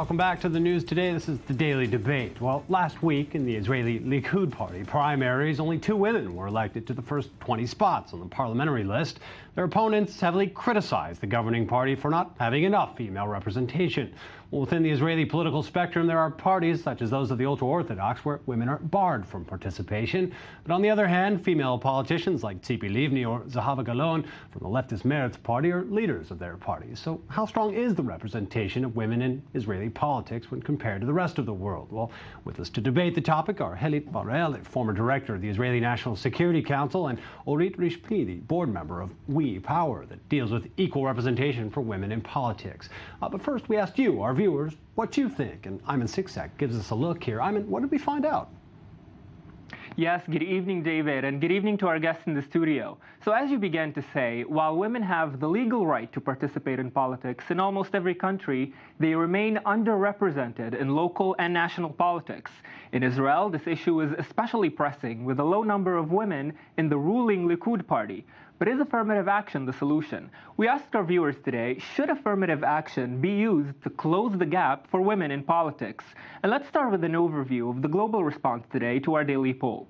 Welcome back to the news today. This is the Daily Debate. Well, last week in the Israeli Likud party primaries, only 2 women were elected to the first 20 spots on the parliamentary list. Their opponents heavily criticized the governing party for not having enough female representation. Well, within the Israeli political spectrum, there are parties, such as those of the ultra-Orthodox, where women are barred from participation. But on the other hand, female politicians like Tzipi Livni or Zahava Galon from the leftist Meretz party are leaders of their parties. So how strong is the representation of women in Israeli politics when compared to the rest of the world? Well, with us to debate the topic are Helit Barel, a former director of the Israeli National Security Council, and Orit Rishpi, the board member of We Power, that deals with equal representation for women in politics. But first, we asked you, our viewers, what you think. And Ayman Siksak gives us a look here. Ayman, what did we find out? Yes, good evening, David, and good evening to our guests in the studio. So as you began to say, while women have the legal right to participate in politics in almost every country, they remain underrepresented in local and national politics. In Israel, this issue is especially pressing with a low number of women in the ruling Likud party. But is affirmative action the solution? We asked our viewers today, should affirmative action be used to close the gap for women in politics? And let's start with an overview of the global response today to our daily poll.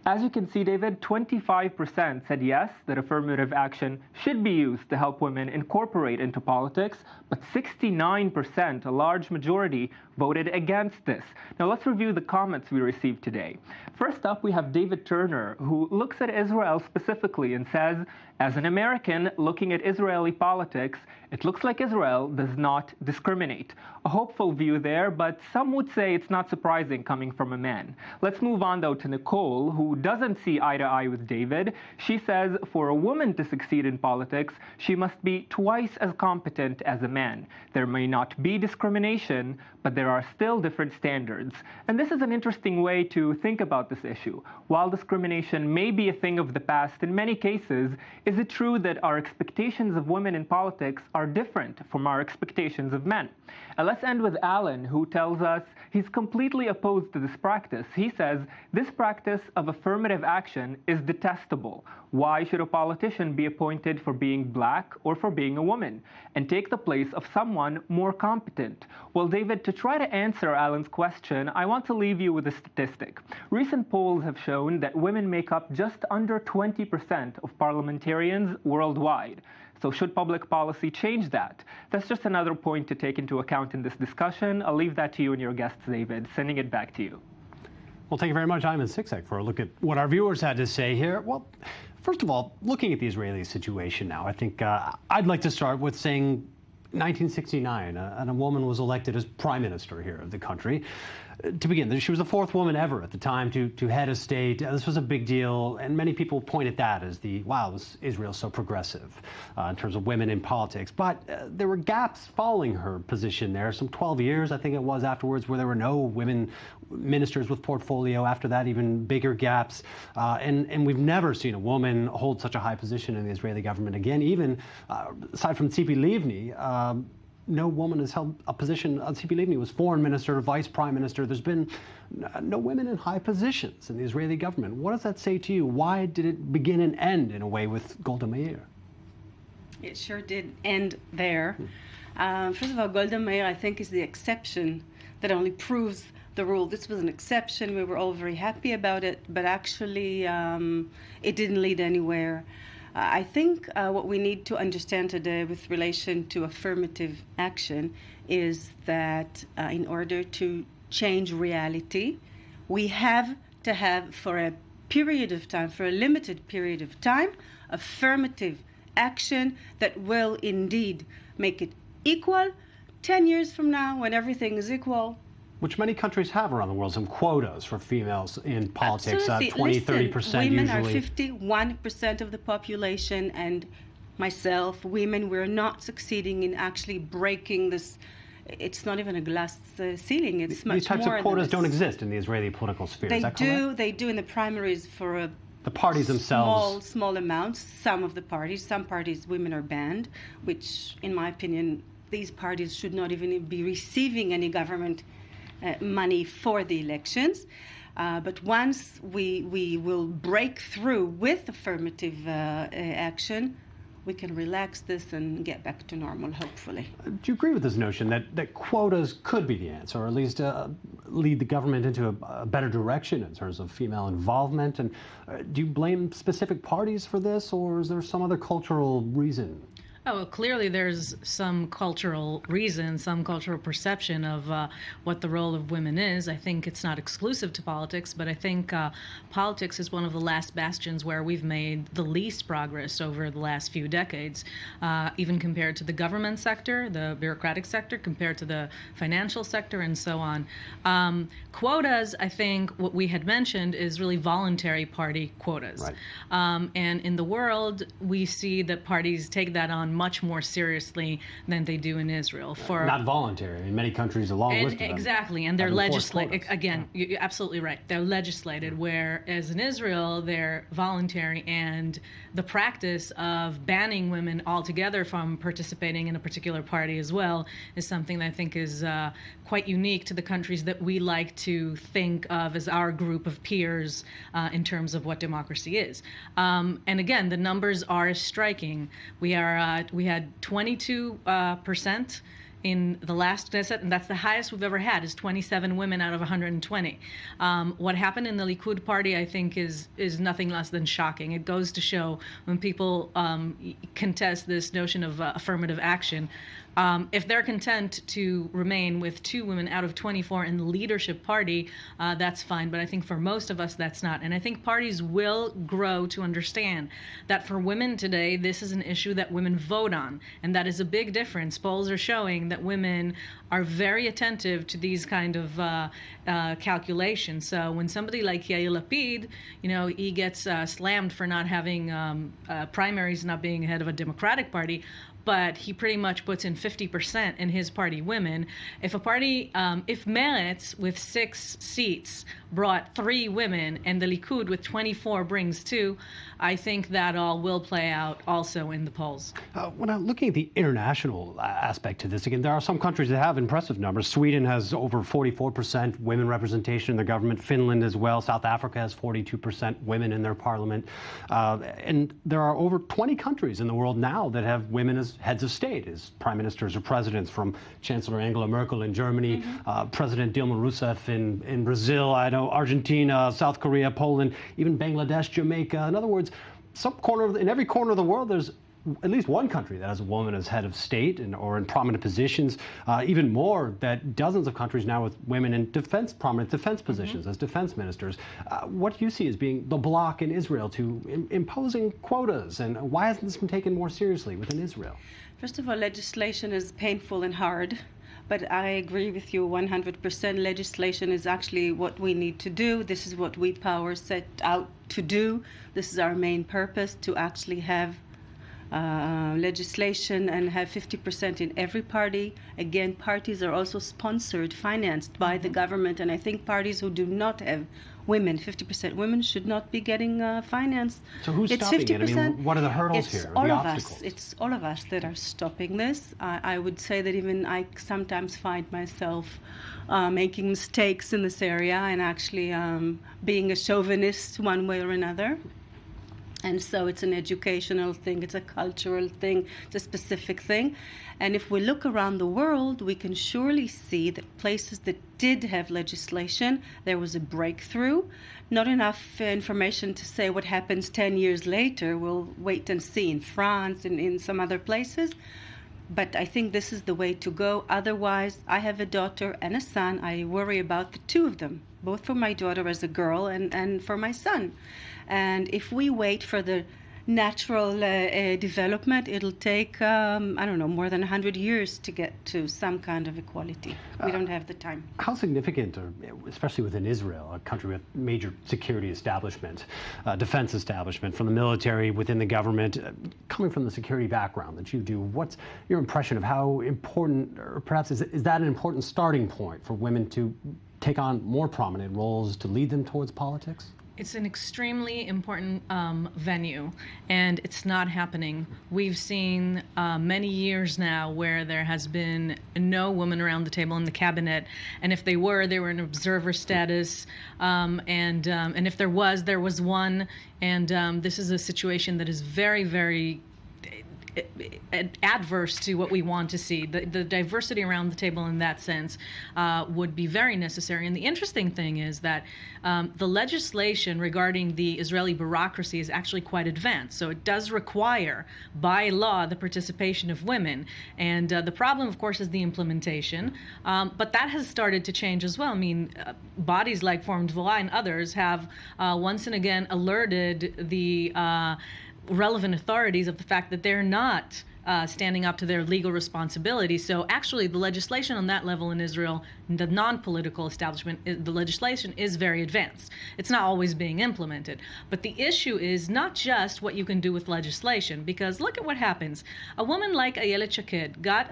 As you can see, David, 25% said yes, that affirmative action should be used to help women incorporate into politics, but 69%, a large majority, voted against this. Now let's review the comments we received today. First up, we have David Turner, who looks at Israel specifically and says, as an American looking at Israeli politics, it looks like Israel does not discriminate. A hopeful view there, but some would say it's not surprising coming from a man. Let's move on, though, to Nicole, who doesn't see eye to eye with David. She says for a woman to succeed in politics, she must be twice as competent as a man. There may not be discrimination, but there are still different standards. And this is an interesting way to think about this issue. While discrimination may be a thing of the past in many cases, is it true that our expectations of women in politics are different from our expectations of men? And let's end with Alan, who tells us he's completely opposed to this practice. He says this practice of affirmative action is detestable. Why should a politician be appointed for being black or for being a woman and take the place of someone more competent? Well, David, to try to answer Alan's question, I want to leave you with a statistic. Recent polls have shown that women make up just under 20% of parliamentarians worldwide. So should public policy change that? That's just another point to take into account in this discussion. I'll leave that to you and your guests, David. Sending it back to you. Well, thank you very much, Ayman Siksak, for a look at what our viewers had to say here. Well, first of all, looking at the Israeli situation now, I think I'd like to start with saying 1969, and a woman was elected as prime minister here of the country. To begin, she was the 4th woman ever at the time to head a state. This was a big deal, and many people point at that as wow, Israel's so progressive in terms of women in politics. But there were gaps following her position there, some 12 years, I think it was, afterwards, where there were no women ministers with portfolio. After that, even bigger gaps. And we've never seen a woman hold such a high position in the Israeli government again, even aside from Tzipi Livni. No woman has held a position. Tzipi Livni was foreign minister, vice prime minister. There's been no women in high positions in the Israeli government. What does that say to you? Why did it begin and end in a way with Golda Meir? It sure did end there. First of all, Golda Meir, I think, is the exception that only proves the rule. This was an exception. We were all very happy about it, but actually it didn't lead anywhere. I think what we need to understand today with relation to affirmative action is that in order to change reality, we have to have, for a period of time, for a limited period of time, affirmative action that will indeed make it equal 10 years from now, when everything is equal. Which many countries have around the world, some quotas for females in politics, 20, Listen, 30% women usually. Are 51% of the population, and myself, women, we're not succeeding in actually breaking this. It's not even a glass ceiling. It's much more. These types of quotas don't exist in the Israeli political sphere. They is that do. correct? They do in the primaries for the parties themselves. Small amounts. Some of the parties. Some parties, women are banned, which, in my opinion, these parties should not even be receiving any government money for the elections. But once we will break through with affirmative action, we can relax this and get back to normal, hopefully. Do you agree with this notion that quotas could be the answer, or at least lead the government into a better direction in terms of female involvement? And do you blame specific parties for this, or is there some other cultural reason? Oh, well, clearly there's some cultural reason, some cultural perception of what the role of women is. I think it's not exclusive to politics, but I think politics is one of the last bastions where we've made the least progress over the last few decades, even compared to the government sector, the bureaucratic sector, compared to the financial sector, and so on. Quotas, I think what we had mentioned is really voluntary party quotas. Right. And in the world, we see that parties take that on much more seriously than they do in Israel. For not voluntary in many countries, a long list of them. Exactly, and they're have enforced legislated. quotas. Again, you're absolutely right. They're legislated, whereas in Israel, they're voluntary, and the practice of banning women altogether from participating in a particular party as well is something that I think is quite unique to the countries that we like to think of as our group of peers in terms of what democracy is. And again, the numbers are striking. We had 22% in the last Knesset, and that's the highest we've ever had, is 27 women out of 120. What happened in the Likud party, I think, is nothing less than shocking. It goes to show when people contest this notion of affirmative action, if they're content to remain with 2 women out of 24 in the leadership party, that's fine. But I think for most of us, that's not. And I think parties will grow to understand that for women today, this is an issue that women vote on. And that is a big difference. Polls are showing that women are very attentive to these kind of calculations. So when somebody like Yair Lapid, he gets slammed for not having primaries, not being head of a Democratic Party, but he pretty much puts in 50% in his party women. If a party, if Meretz with 6 seats brought 3 women and the Likud with 24 brings 2, I think that all will play out also in the polls. When I'm looking at the international aspect to this, again, there are some countries that have impressive numbers. Sweden has over 44% women representation in their government. Finland as well. South Africa has 42% women in their parliament. And there are over 20 countries in the world now that have women as heads of state, as prime ministers or presidents, from Chancellor Angela Merkel in Germany, President Dilma Rousseff in Brazil, I know Argentina, South Korea, Poland, even Bangladesh, Jamaica. In other words, in every corner of the world, there's at least one country that has a woman as head of state or in prominent positions. Even more, that dozens of countries now with women in prominent defense positions as defense ministers. What do you see as being the block in Israel to imposing quotas, and why hasn't this been taken more seriously within Israel? First of all, legislation is painful and hard. But I agree with you 100%. Legislation is actually what we need to do. This is what we power set out to do. This is our main purpose, to actually have legislation and have 50% in every party. Again, parties are also sponsored, financed by the government, and I think parties who do not have women, 50% women, should not be getting financed. So who's stopping it? I mean, what are the hurdles here? All the of obstacles? us. It's all of us that are stopping this. I would say that even I sometimes find myself making mistakes in this area and actually being a chauvinist one way or another. And so it's an educational thing, it's a cultural thing, it's a specific thing. And if we look around the world, we can surely see that places that did have legislation, there was a breakthrough. Not enough information to say what happens 10 years later. We'll wait and see in France and in some other places. But I think this is the way to go. Otherwise, I have a daughter and a son. I worry about the 2 of them, both for my daughter as a girl and for my son. And if we wait for the natural development, it'll take, more than 100 years to get to some kind of equality. We don't have the time. How significant, especially within Israel, a country with major security establishment, defense establishment, from the military, within the government, coming from the security background that you do, what's your impression of how important, or perhaps is that an important starting point for women to take on more prominent roles, to lead them towards politics? It's an extremely important venue, and it's not happening. We've seen many years now where there has been no woman around the table in the cabinet, and if they were in observer status, and if there was one, and this is a situation that is very, very adverse to what we want to see. The diversity around the table in that sense would be very necessary. And the interesting thing is that the legislation regarding the Israeli bureaucracy is actually quite advanced. So it does require, by law, the participation of women. And the problem, of course, is the implementation. But that has started to change as well. I mean, bodies like Forum Dvorah and others have once and again alerted the relevant authorities of the fact that they're not standing up to their legal responsibility. So actually the legislation on that level in Israel, the non-political establishment, the legislation is very advanced. It's not always being implemented. But the issue is not just what you can do with legislation, because look at what happens. A woman like Ayelet Shaked got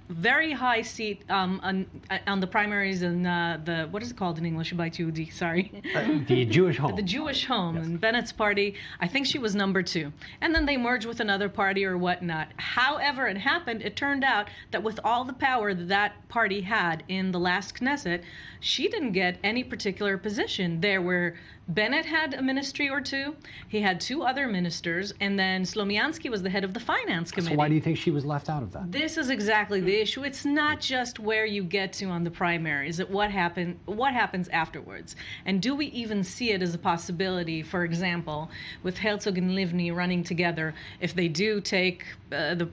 very high seat on the primaries in the, what is it called in English? Beit Yehudi, sorry. The Jewish Home. The Jewish Home, Yes. in Bennett's party. I think she was number 2. And then they merged with another party or whatnot. However it happened, it turned out that with all the power that party had in the last Knesset, she didn't get any particular position. There were, Bennett had a ministry or 2, he had 2 other ministers, and then Slomiansky was the head of the finance committee. So why do you think she was left out of that? This is exactly the issue. It's not just where you get to on the primaries, it's what happens afterwards. And do we even see it as a possibility, for example, with Herzog and Livni running together, if they do take that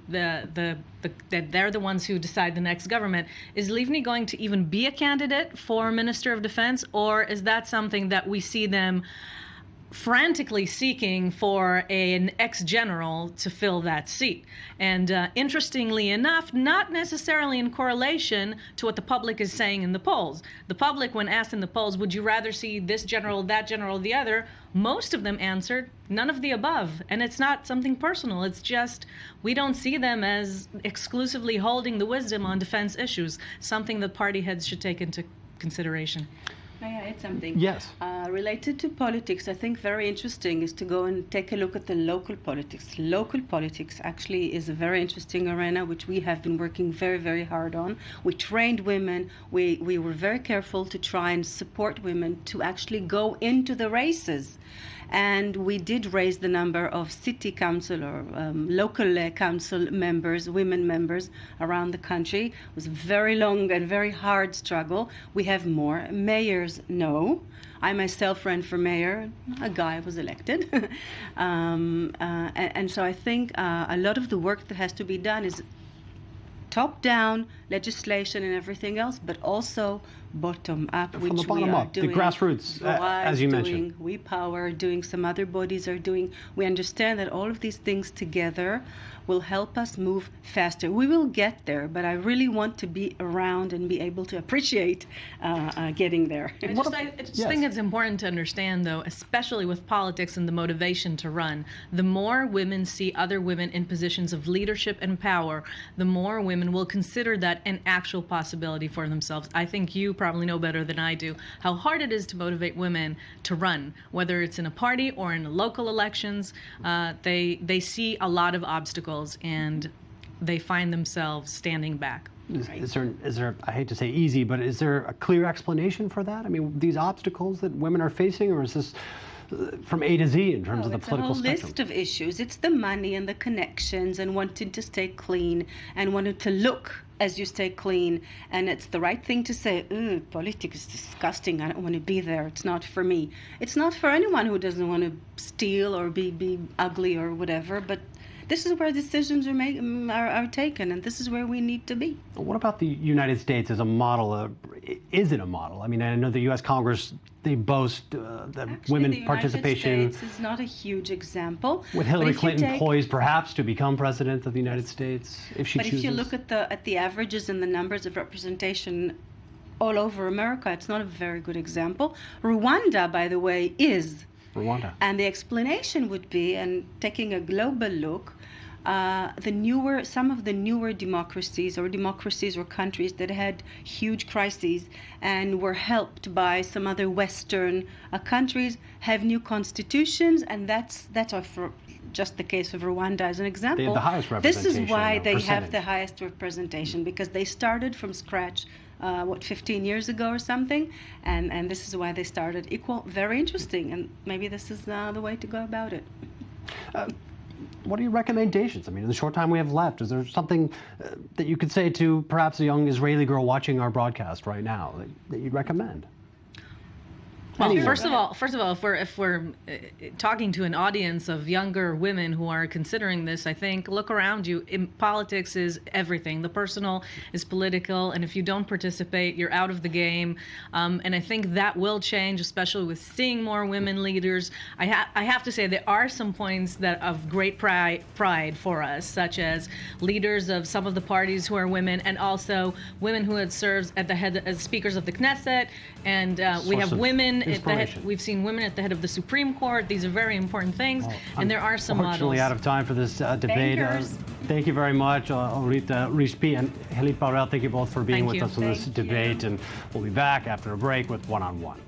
they're the ones who decide the next government, is Livni going to even be a candidate for Minister of Defense, or is that something that we see them frantically seeking for an ex-general to fill that seat? And interestingly enough, not necessarily in correlation to what the public is saying in the polls. The public, when asked in the polls, would you rather see this general, that general, the other, most of them answered none of the above. And it's not something personal. It's just we don't see them as exclusively holding the wisdom on defense issues, something that party heads should take into consideration. May I add something? Yes. Related to politics, I think very interesting is to go and take a look at the local politics. Local politics actually is a very interesting arena which we have been working very, very hard on. We trained women. We were very careful to try and support women to actually go into the races. And we did raise the number of city council or local council members, women members around the country. It was a very long and very hard struggle. We have more. Mayors, no. I myself ran for mayor. A guy was elected. And so I think a lot of the work that has to be done is top-down legislation and everything else, but also bottom-up, which From the bottom we are up, the doing. grassroots, as you mentioned. We Power, doing some other bodies are doing. We understand that all of these things together will help us move faster. We will get there, but I really want to be around and be able to appreciate getting there. I just think it's important to understand, though, especially with politics and the motivation to run, the more women see other women in positions of leadership and power, the more women will consider that an actual possibility for themselves. I think you probably know better than I do how hard it is to motivate women to run, whether it's in a party or in local elections. They see a lot of obstacles and they find themselves standing back. Is there, I hate to say easy, but is there a clear explanation for that? I mean, these obstacles that women are facing, or is this from A to Z in terms of the political spectrum? It's a whole list of issues. It's the money and the connections and wanting to stay clean and wanting to look as you stay clean. And it's the right thing to say, politics is disgusting. I don't want to be there. It's not for me. It's not for anyone who doesn't want to steal or be ugly or whatever, but this is where decisions are taken, and this is where we need to be. What about the United States as a model? Is it a model? I mean, I know the U.S. Congress, they boast that women participation. The United States is not a huge example. With Hillary Clinton poised perhaps to become president of the United States if she chooses. But if you look at the averages and the numbers of representation all over America, it's not a very good example. Rwanda, by the way, is. Rwanda. And the explanation would be, and taking a global look, some of the newer democracies or countries that had huge crises and were helped by some other Western countries have new constitutions, and that's just the case of Rwanda as an example. They have the highest representation. This is why they percentage. have the highest representation, because they started from scratch 15 years ago or something, and this is why they started equal. Very interesting, and maybe this is the way to go about it. what are your recommendations? I mean, in the short time we have left, is there something that you could say to perhaps a young Israeli girl watching our broadcast right now that you'd recommend? Well, Anyway. first of all, if we're talking to an audience of younger women who are considering this, I think look around you. Politics is everything. The personal is political, and if you don't participate, you're out of the game. And I think that will change, especially with seeing more women leaders. I have to say there are some points that of great pride for us, such as leaders of some of the parties who are women, and also women who had served at the head as speakers of the Knesset, and we have women. We've seen women at the head of the Supreme Court. These are very important things, and there are some models. Unfortunately, out of time for this debate. Thank you very much, Orit Rishpi and Helit Barel. Thank you both for being with us on this debate, and we'll be back after a break with One on One.